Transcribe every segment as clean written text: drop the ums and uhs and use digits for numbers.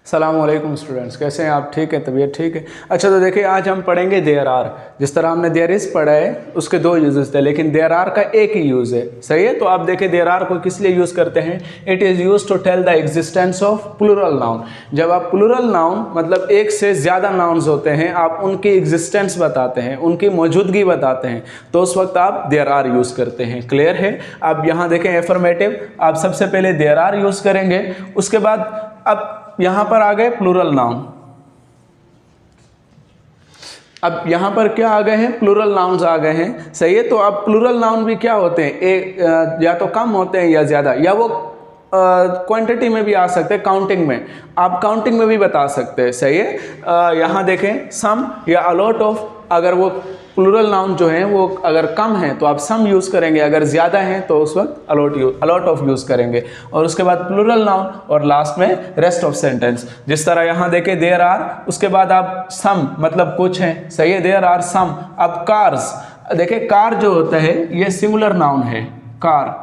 सलामुअलैकुम students, कैसे हैं आप? ठीक है, तबीयत ठीक है? अच्छा, तो देखिए आज हम पढ़ेंगे देयर आर। जिस तरह हमने देयर इज़ पढ़ा है उसके दो यूजेस थे, लेकिन देयर आर का एक ही यूज़ है। सही है, तो आप देखिए देयर आर को किस लिए यूज़ करते हैं। It is use to tell the existence of plural noun. जब आप प्लूरल नाउन मतलब एक से ज़्यादा नाउन्स होते हैं, आप उनकी एग्जिस्टेंस बताते हैं, उनकी मौजूदगी बताते हैं, तो उस वक्त आप देयर आर यूज़ करते हैं। क्लियर है? अब यहाँ देखें एफर्मेटिव, आप सबसे पहले देयर आर यूज़ करेंगे, उसके बाद अब यहां पर आ गए प्लूरल नाउन। अब यहां पर क्या आ गए हैं? प्लूरल नाउन्स आ गए हैं। सही है, तो अब प्लूरल नाउन भी क्या होते हैं? एक या तो कम होते हैं या ज्यादा, या वो क्वांटिटी में भी आ सकते हैं, काउंटिंग में। आप काउंटिंग में भी बता सकते हैं। सही है, यहां देखें सम या अलॉट ऑफ। अगर वो प्लूरल नाउन जो है वो अगर कम है तो आप सम यूज़ करेंगे, अगर ज़्यादा है तो उस वक्त अलॉट ऑफ यूज़ करेंगे। और उसके बाद प्लूरल नाउन और लास्ट में रेस्ट ऑफ सेंटेंस। जिस तरह यहाँ देखें देयर आर, उसके बाद आप सम मतलब कुछ है। सही है, देयर आर सम। अब कार्स, देखें कार जो होता है ये सिंगुलर नाउन है, कार,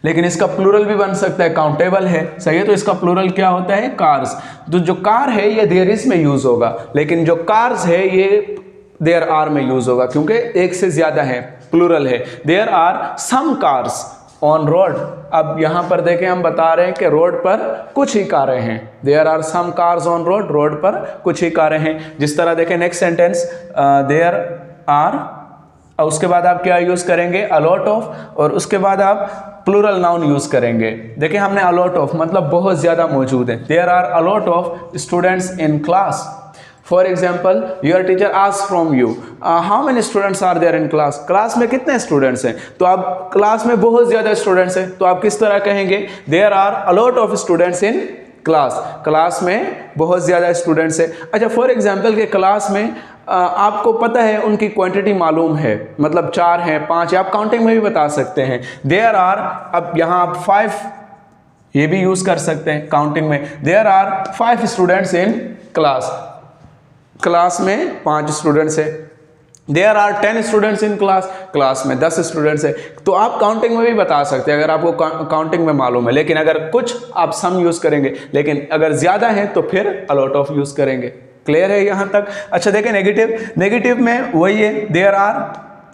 लेकिन इसका प्लूरल भी बन सकता है, काउंटेबल है। सही है, तो इसका प्लूरल क्या होता है? कार्स। तो जो कार है ये देयर इज में यूज होगा, लेकिन जो कार्स है ये देयर आर में यूज होगा, क्योंकि एक से ज्यादा है, प्लूरल है। There are some cars on road. अब यहां पर देखें हम बता रहे हैं कि रोड पर कुछ ही कारें हैं। There are some cars on road, road पर कुछ ही कारें हैं। जिस तरह देखें नेक्स्ट सेंटेंस, देयर आर, और उसके बाद आप क्या यूज करेंगे? अलॉट ऑफ, और उसके बाद आप प्लूरल नाउन यूज करेंगे। देखिए हमने अलॉट ऑफ मतलब बहुत ज्यादा मौजूद है। There are a lot of students in class. For example, your teacher ask from you how many students are there in class. Class में कितने स्टूडेंट्स हैं? तो आप क्लास में बहुत ज्यादा स्टूडेंट्स हैं, तो आप किस तरह कहेंगे? There are a lot of students in class. Class में बहुत ज्यादा स्टूडेंट्स है। अच्छा, फॉर एग्जाम्पल के क्लास में आपको पता है उनकी क्वांटिटी मालूम है, मतलब 4 हैं, 5 है, आप काउंटिंग में भी बता सकते हैं। देयर आर, अब यहाँ आप 5 ये भी यूज कर सकते हैं काउंटिंग में। There are 5 students in class, class में 5 स्टूडेंट्स है। There are 10 students in class, class में 10 स्टूडेंट्स है। तो आप काउंटिंग में भी बता सकते हैं अगर आपको काउंटिंग में मालूम है, लेकिन अगर कुछ आप सम यूज करेंगे, लेकिन अगर ज्यादा है तो फिर अलॉट ऑफ यूज करेंगे। क्लियर है यहां तक? अच्छा देखें नेगेटिव, नेगेटिव में वही है, देयर आर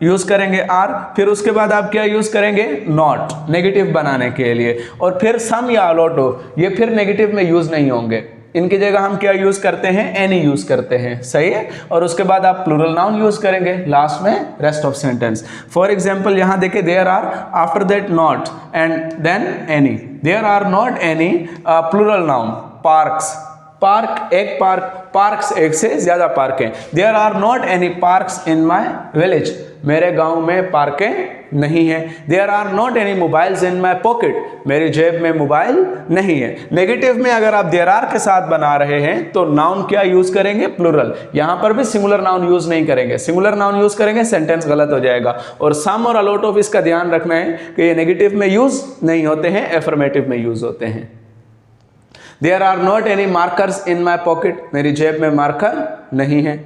यूज करेंगे आर, फिर उसके बाद आप क्या यूज करेंगे? नॉट, नेगेटिव बनाने के लिए। और फिर सम या अलॉट ऑफ, ये फिर नेगेटिव में यूज नहीं होंगे, इनकी जगह हम क्या यूज करते हैं? एनी यूज करते हैं। सही है, और उसके बाद आप प्लूरल नाउन यूज करेंगे, लास्ट में rest of sentence. For example यहां देखिए there are, after that not and then any. There are not any plural noun parks. Park एक पार्क, पार्क्स एक से ज्यादा पार्क हैं। There are not any parks in my village. मेरे गांव में पार्कें नहीं है। There are not any mobiles in my pocket. मेरी जेब में मोबाइल नहीं है। नेगेटिव में अगर आप देयर आर के साथ बना रहे हैं तो नाउन क्या यूज करेंगे? प्लूरल। यहां पर भी सिंगुलर नाउन यूज नहीं करेंगे, सिंगुलर नाउन यूज करेंगे सेंटेंस गलत हो जाएगा। और सम और अलॉट ऑफ इसका ध्यान रखना है कि ये नेगेटिव में यूज नहीं होते हैं, एफर्मेटिव में यूज होते हैं। There are not any markers in my pocket. मेरी जेब में मार्कर नहीं है।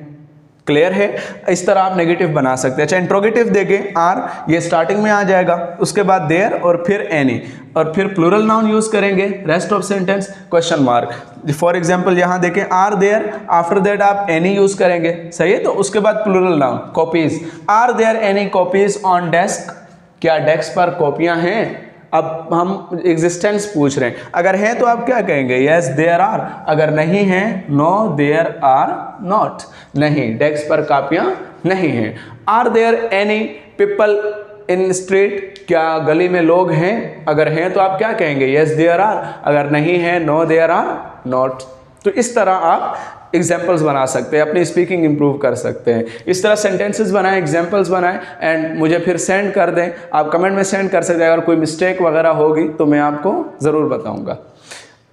क्लियर है? इस तरह आप नेगेटिव बना सकते हैं। अच्छा इंट्रोगेटिव देखें, आर ये स्टार्टिंग में आ जाएगा, उसके बाद देयर और फिर एनी, और फिर प्लूरल नाउन यूज करेंगे, rest of sentence question mark. For example यहां देखें आर देयर, आफ्टर दैट आप एनी यूज करेंगे। सही है, तो उसके बाद plural noun copies. Are there any copies on desk. क्या डेस्क पर कॉपियां हैं? अब हम एग्जिस्टेंस पूछ रहे हैं, अगर है तो आप क्या कहेंगे? Yes there are. अगर नहीं है, नो देयर आर नॉट। नहीं, डेस्क पर कॉपियां नहीं हैं। Are there any people in street. क्या गली में लोग हैं? अगर हैं तो आप क्या कहेंगे? Yes there are. अगर नहीं है, नो देयर आर नॉट। तो इस तरह आप एग्जाम्पल्स बना सकते हैं, अपनी स्पीकिंग इंप्रूव कर सकते हैं। इस तरह सेंटेंसेस बनाएं, एग्जाम्पल्स बनाएं एंड मुझे फिर सेंड कर दें। आप कमेंट में सेंड कर सकते हैं। अगर कोई मिस्टेक वगैरह होगी तो मैं आपको ज़रूर बताऊंगा।